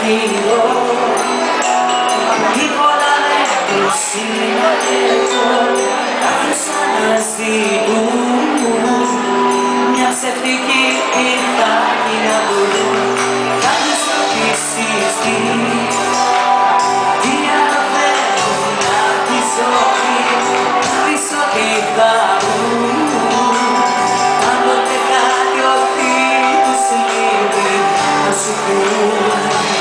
φύγω. Τίποτα δεν το συναντήσω, κάθε σαν να ζητούν μια ψευτική ήρθακη να μπορούν κάτι στο φυσιστή. Τι αναφέρουν να τη ζωή, να πεις ότι θα βρουν πάντοτε κάτι ότι τους λείπει να σου πούν.